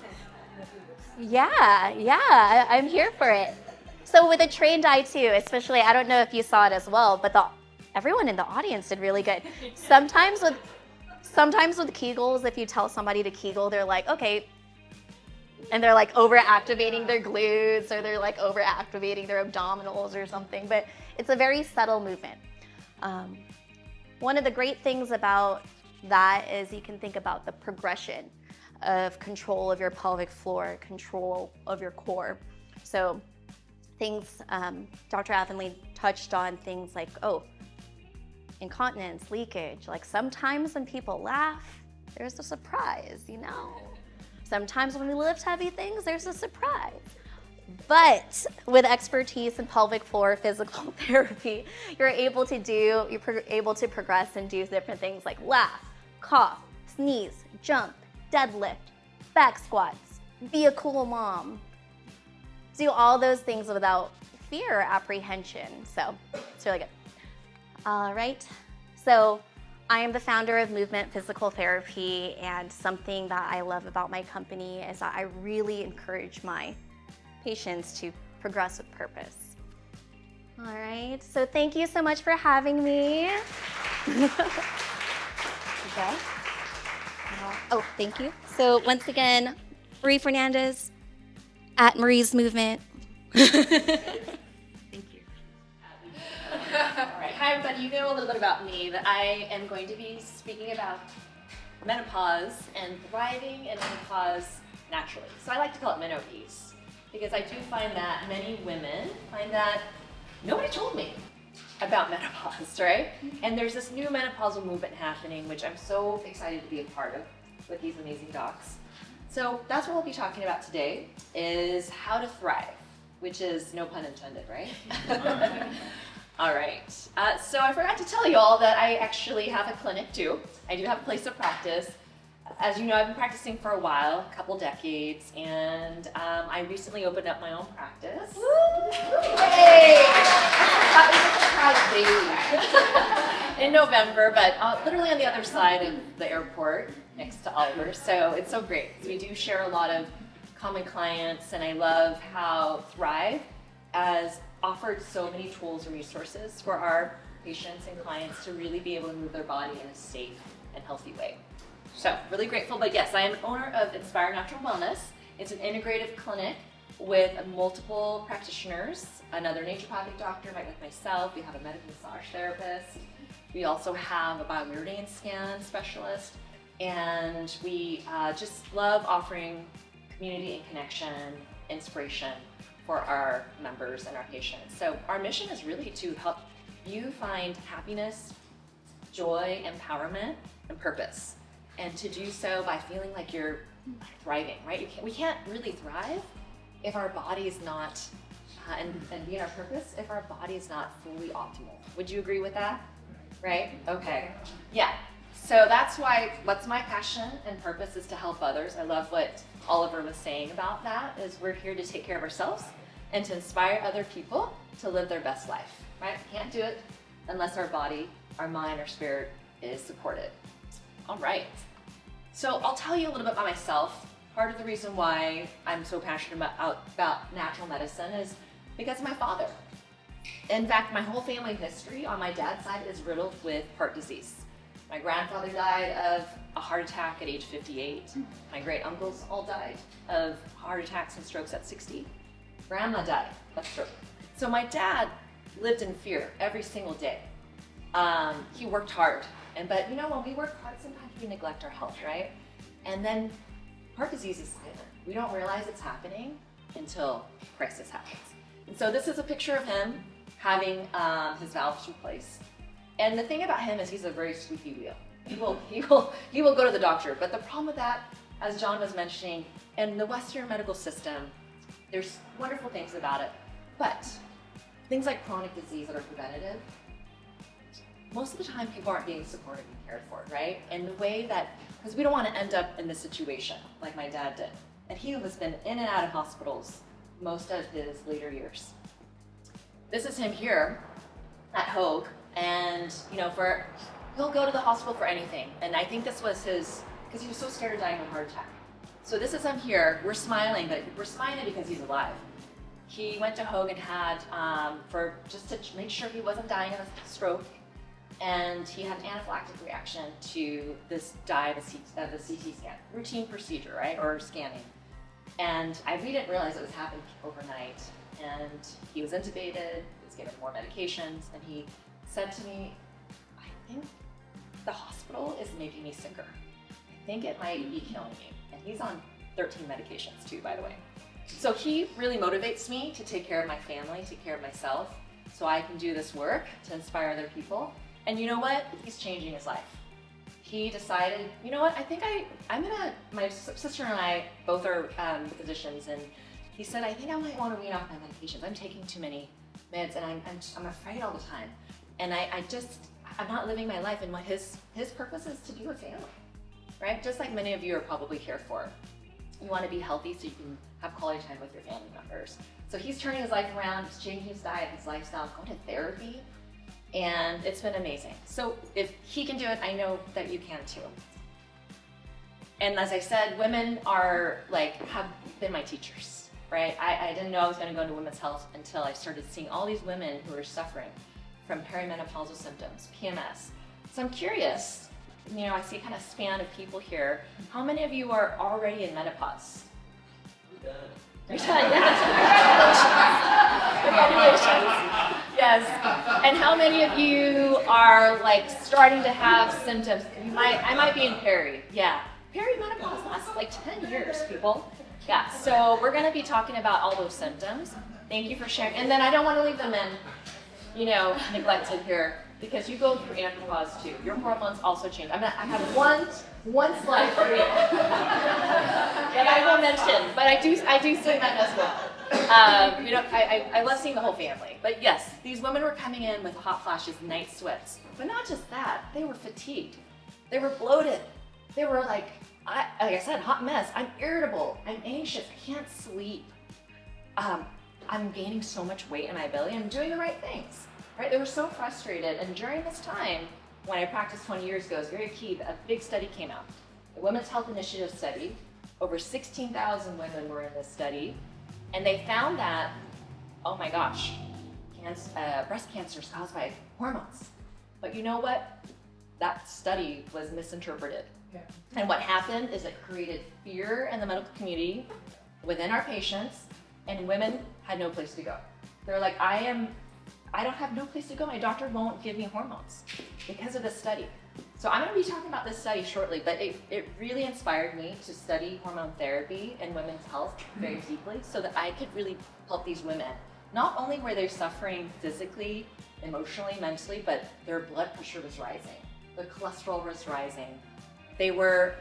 yeah, I'm here for it. So with a trained eye too, especially, I don't know if you saw it as well, but everyone in the audience did really good. Sometimes with Kegels, if you tell somebody to Kegel, they're like, okay, and they're like over-activating their glutes or they're like over-activating their abdominals or something, but it's a very subtle movement. One of the great things about that is you can think about the progression of control of your pelvic floor, control of your core. So things, Dr. Avonlea touched on things like, incontinence, leakage. Like sometimes when people laugh, there's a surprise, you know? Sometimes when we lift heavy things, there's a surprise. But with expertise in pelvic floor physical therapy, you're able to progress and do different things like laugh, cough, sneeze, jump, deadlift, back squats, be a cool mom. Do all those things without fear or apprehension. So it's really good. All right. So I am the founder of Movement Physical Therapy, and something that I love about my company is that I really encourage my patients to progress with purpose. All right, so thank you so much for having me. Okay. Oh, thank you. So once again, Marie Fernandez at Marie's Movement. All right, hi everybody. You know a little bit about me, that I am going to be speaking about menopause and thriving in menopause naturally. So I like to call it menopause because I do find that many women find that nobody told me about menopause, right? And there's this new menopausal movement happening, which I'm so excited to be a part of with these amazing docs. So that's what we'll be talking about today, is how to thrive, which is no pun intended, right? All right, so I forgot to tell you all that I actually have a clinic too. I do have a place of practice. As you know, I've been practicing for a while, a couple decades, and I recently opened up my own practice. Yay! In November, but literally on the other side of the airport, next to Oliver, so it's so great. We do share a lot of common clients, and I love how Thrive has offered so many tools and resources for our patients and clients to really be able to move their body in a safe and healthy way. So really grateful, but yes, I am owner of Inspire Natural Wellness. It's an integrative clinic with multiple practitioners, another naturopathic doctor, like myself. We have a medical massage therapist. We also have a biomeridian scan specialist, and we just love offering community and connection, inspiration for our members and our patients. So our mission is really to help you find happiness, joy, empowerment, and purpose. And to do so by feeling like you're thriving, right? We can't really thrive if our body is not, and be in our purpose, if our body is not fully optimal. Would you agree with that? Right? Okay. Yeah. So that's why, what's my passion and purpose is to help others. I love what Oliver was saying about that, is we're here to take care of ourselves and to inspire other people to live their best life, right? We can't do it unless our body, our mind, our spirit is supported. All right. So I'll tell you a little bit about myself. Part of the reason why I'm so passionate about natural medicine is because of my father. In fact, my whole family history on my dad's side is riddled with heart disease. My grandfather died of a heart attack at age 58. My great uncles all died of heart attacks and strokes at 60. Grandma died of stroke. So my dad lived in fear every single day. He worked hard, but you know, when we work hard, sometimes we neglect our health, right? And then heart disease is silent. We don't realize it's happening until crisis happens. And so this is a picture of him having his valves replaced. And the thing about him is he's a very squeaky wheel. He will go to the doctor. But the problem with that, as John was mentioning, in the Western medical system, there's wonderful things about it, but things like chronic disease that are preventative, most of the time people aren't being supported and cared for, right? And the way that, because we don't want to end up in this situation like my dad did. And he has been in and out of hospitals most of his later years. This is him here at Hoag, and you know, he'll go to the hospital for anything. And I think this was because he was so scared of dying of a heart attack. So this is him here. We're smiling, but we're smiling because he's alive. He went to Hoag and had, just to make sure he wasn't dying of a stroke, and he had an anaphylactic reaction to this dye of a CT scan, routine procedure, right, or scanning. And we didn't realize it was happening overnight. And he was intubated, he was given more medications, and he said to me, I think the hospital is making me sicker. I think it might be killing me. And he's on 13 medications too, by the way. So he really motivates me to take care of my family, take care of myself, so I can do this work to inspire other people. And you know what? He's changing his life. He decided, you know what, I think my sister and I both are physicians, and he said, I think I might want to wean off my medications. I'm taking too many meds and I'm afraid all the time. And I'm not living my life, and what his purpose is to be with family, right? Just like many of you are probably here for. You want to be healthy so you can have quality time with your family members. So he's turning his life around, he's changing his diet, his lifestyle, going to therapy, and it's been amazing. So if he can do it, I know that you can too. And as I said, women have been my teachers, right? I didn't know I was going to go into women's health until I started seeing all these women who are suffering from perimenopausal symptoms, PMS. So I'm curious, I see kind of span of people here. How many of you are already in menopause? You're done. You're done, yes. Congratulations. Yes. And how many of you are starting to have symptoms? I might be in peri. Yeah. Perimenopause lasts 10 years, people. Yeah. So we're going to be talking about all those symptoms. Thank you for sharing. And then I don't want to leave the men, neglected here, because you go through andropause too. Your hormones also change. I have one slide for you that I will mention, but I do say that as well. I love seeing the whole family. But yes, these women were coming in with hot flashes, night sweats. But not just that, they were fatigued. They were bloated. They were like I said, hot mess. I'm irritable. I'm anxious. I can't sleep. I'm gaining so much weight in my belly. I'm doing the right things, right? They were so frustrated. And during this time, when I practiced 20 years ago, it was very key. A big study came out, the Women's Health Initiative study. Over 16,000 women were in this study. And they found that, oh my gosh, breast cancer is caused by hormones. But you know what? That study was misinterpreted. Yeah. And what happened is it created fear in the medical community, within our patients, and women had no place to go. They're like, I don't have no place to go. My doctor won't give me hormones because of this study. So I'm going to be talking about this study shortly, but it really inspired me to study hormone therapy and women's health very deeply so that I could really help these women. Not only were they suffering physically, emotionally, mentally, but their blood pressure was rising. Their cholesterol was rising. They were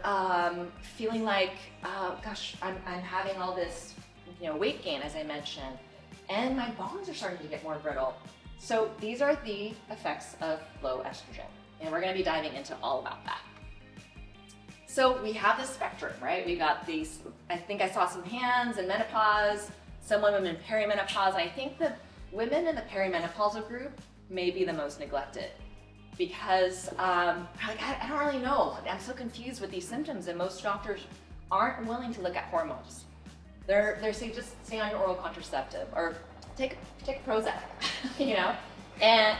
feeling like, oh gosh, I'm having all this weight gain, as I mentioned, and my bones are starting to get more brittle. So these are the effects of low estrogen, and we're going to be diving into all about that. So we have this spectrum, right? We got these, I think I saw some hands in menopause, some women in perimenopause. I think the women in the perimenopausal group may be the most neglected because I don't really know. I'm so confused with these symptoms, and most doctors aren't willing to look at hormones. They're saying just stay on your oral contraceptive or take Prozac, and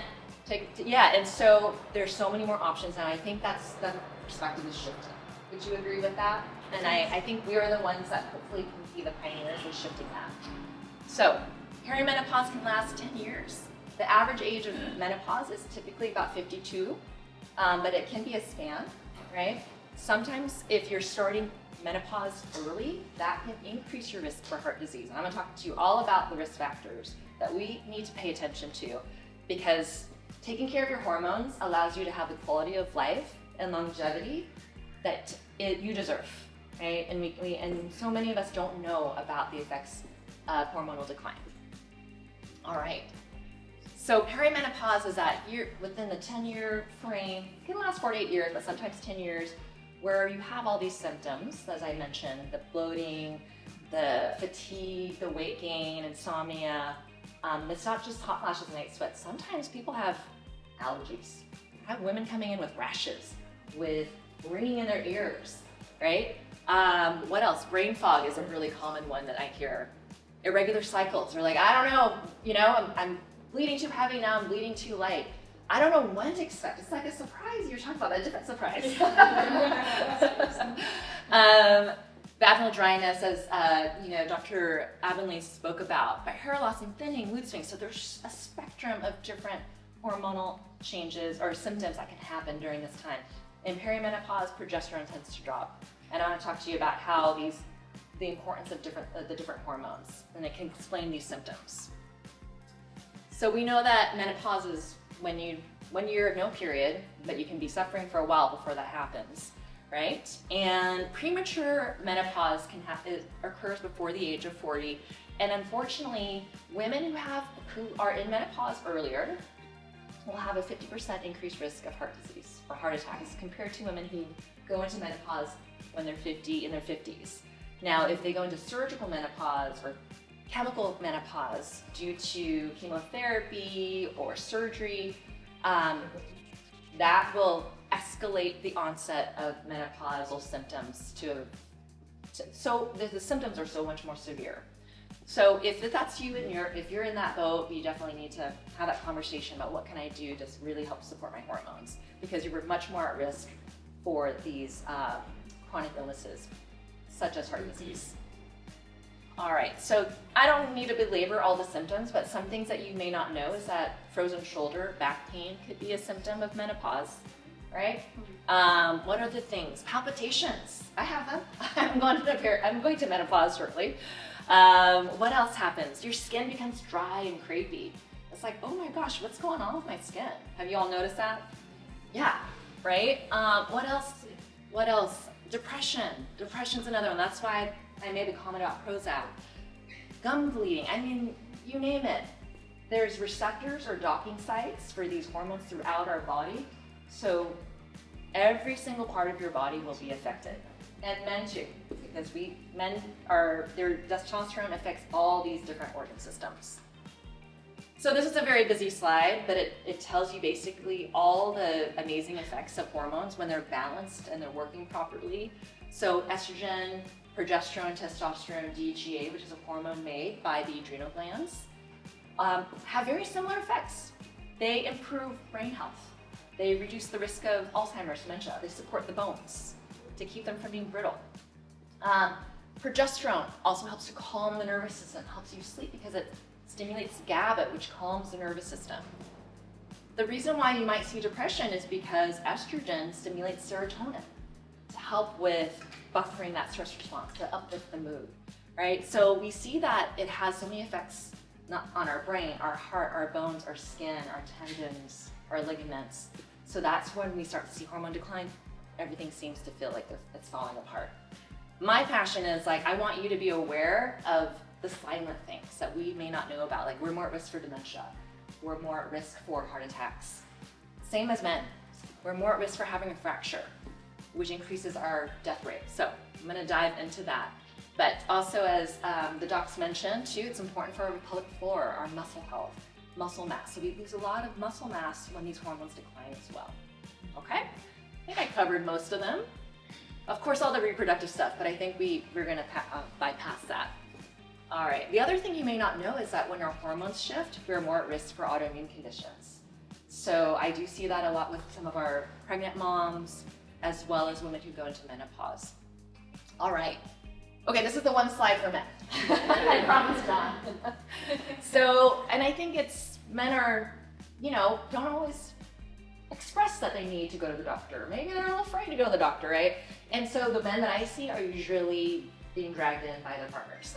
and so there's so many more options now. I think that's the perspective is shifting. Would you agree with that? And I think we are the ones that hopefully can be the pioneers in shifting that. So perimenopause can last 10 years. The average age of menopause is typically about 52, but it can be a span, right? Sometimes if you're starting menopause early, that can increase your risk for heart disease. And I'm going to talk to you all about the risk factors that we need to pay attention to, because taking care of your hormones allows you to have the quality of life and longevity that you deserve, right? And so many of us don't know about the effects of hormonal decline. All right. So perimenopause is that year within the 10-year frame. It can last 4 to 8 years, but sometimes 10 years, where you have all these symptoms, as I mentioned, the bloating, the fatigue, the weight gain, insomnia. It's not just hot flashes and night sweats. Sometimes people have allergies. I have women coming in with rashes, with ringing in their ears, right? What else? Brain fog is a really common one that I hear. Irregular cycles. They're like, I don't know, I'm bleeding too heavy now, I'm bleeding too light. I don't know when to expect. It's like a surprise. You're talking about a different surprise. Vaginal dryness, as Dr. Avonlea spoke about, but hair loss and thinning, mood swings. So there's a spectrum of different hormonal changes or symptoms that can happen during this time. In perimenopause, progesterone tends to drop, and I want to talk to you about how the importance of the different hormones, and it can explain these symptoms. So we know that menopause is when you're no period, but you can be suffering for a while before that happens, right? And premature menopause occurs before the age of 40, And unfortunately, women who are in menopause earlier will have a 50% increased risk of heart disease or heart attacks compared to women who go into menopause when they're in their 50s. Now, if they go into surgical menopause or chemical menopause due to chemotherapy or surgery, that will escalate the onset of menopausal symptoms so the symptoms are so much more severe. So if that's you and if you're in that boat, you definitely need to have that conversation about what can I do to really help support my hormones, because you're much more at risk for these chronic illnesses such as heart disease. All right, so I don't need to belabor all the symptoms, but some things that you may not know is that frozen shoulder, back pain could be a symptom of menopause, right? What are the things? Palpitations. I have them. I'm going to menopause shortly. What else happens? Your skin becomes dry and crepey. It's like, oh my gosh, what's going on with my skin? Have you all noticed that? Yeah, right? What else? Depression. Depression's another one. That's why I made a comment about Prozac. Gum bleeding. I mean, you name it. There's receptors or docking sites for these hormones throughout our body. So every single part of your body will be affected. And men too, because their testosterone affects all these different organ systems. So this is a very busy slide, but it tells you basically all the amazing effects of hormones when they're balanced and they're working properly. So estrogen, progesterone, testosterone, DHEA, which is a hormone made by the adrenal glands, have very similar effects. They improve brain health. They reduce the risk of Alzheimer's, dementia. They support the bones to keep them from being brittle. Progesterone also helps to calm the nervous system, helps you sleep because it stimulates GABA, which calms the nervous system. The reason why you might see depression is because estrogen stimulates serotonin to help with buffering that stress response, to uplift the mood, right? So we see that it has so many effects not on our brain, our heart, our bones, our skin, our tendons, our ligaments. So that's when we start to see hormone decline. Everything seems to feel like it's falling apart. My passion is I want you to be aware of the silent things that we may not know about. Like, we're more at risk for dementia. We're more at risk for heart attacks. Same as men. We're more at risk for having a fracture, which increases our death rate. So I'm gonna dive into that. But also, as the docs mentioned too, it's important for our pelvic floor, our muscle health, muscle mass. So we lose a lot of muscle mass when these hormones decline as well. Okay? I think I covered most of them. Of course, all the reproductive stuff, but I think we're gonna bypass that. All right, the other thing you may not know is that when our hormones shift, we're more at risk for autoimmune conditions. So I do see that a lot with some of our pregnant moms, as well as women who go into menopause. All right. Okay, this is the one slide for men. I promise, John. So, and I think men are, don't always express that they need to go to the doctor. Maybe they're a little afraid to go to the doctor, right? And so the men that I see are usually being dragged in by their partners.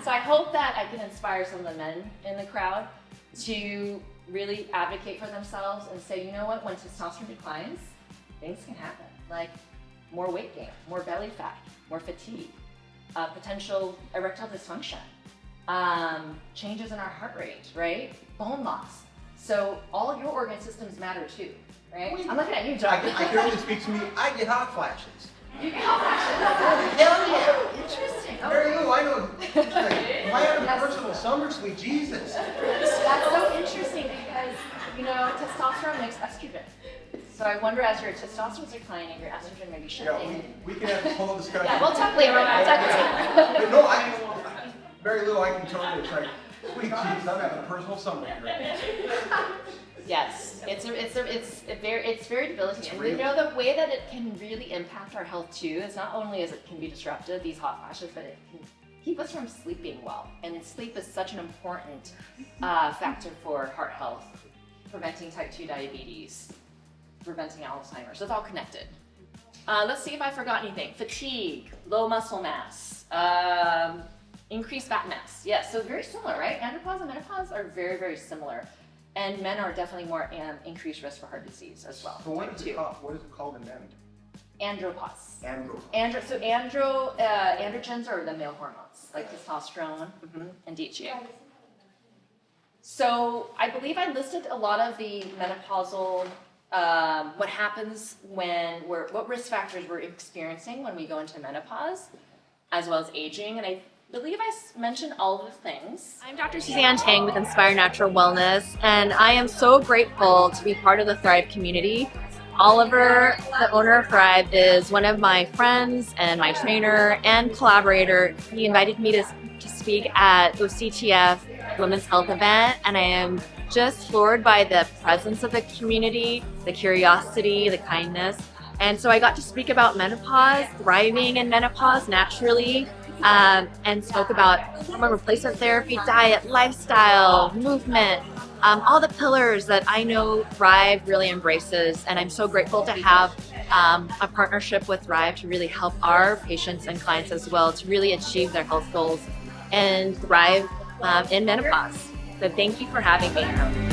So I hope that I can inspire some of the men in the crowd to really advocate for themselves and say, you know what, when testosterone declines, things can happen. Like more weight gain, more belly fat, more fatigue, potential erectile dysfunction, changes in our heart rate, right? Bone loss. So all your organ systems matter too, right? I'm looking at you, John. I can only speak to me. I get hot flashes. You get hot flashes. Hell yeah. Interesting. Very little. I know. If I had a personal summer suite, Jesus. That's so interesting because, testosterone makes estrogen. So I wonder, as your testosterone's declining, your estrogen may be shifting. Yeah, we can have this whole discussion. Yeah, we'll talk later. But no, very little I can tell you. It's like, sweet Jesus, I'm having a personal summer here. Yes, it's very debilitating. And the way that it can really impact our health too is not only as it can be disruptive, these hot flashes, but it can keep us from sleeping well. And sleep is such an important factor for heart health, preventing type 2 diabetes, preventing Alzheimer's. It's all connected. Let's see if I forgot anything. Fatigue, low muscle mass, increased fat mass. Yes, so very similar, right? Andropause and menopause are very, very similar. And men are definitely more increased risk for heart disease as well. So what is it called in men? Andropause. Andro. So androgens are the male hormones, like testosterone and DHEA. So I believe I listed a lot of the menopausal, what happens what risk factors we're experiencing when we go into menopause, as well as aging, and I believe I mentioned all of the things. I'm Dr. Suzanne Tang with Inspire Natural Wellness, and I am so grateful to be part of the Thrive community. Oliver, the owner of Thrive, is one of my friends and my trainer and collaborator. He invited me to speak at OCTF Women's Health event, and I am just floored by the presence of the community, the curiosity, the kindness. And so I got to speak about menopause, thriving in menopause naturally, and spoke about hormone replacement therapy, diet, lifestyle, movement, all the pillars that I know Thrive really embraces. And I'm so grateful to have a partnership with Thrive to really help our patients and clients as well to really achieve their health goals and thrive in menopause. So thank you for having me.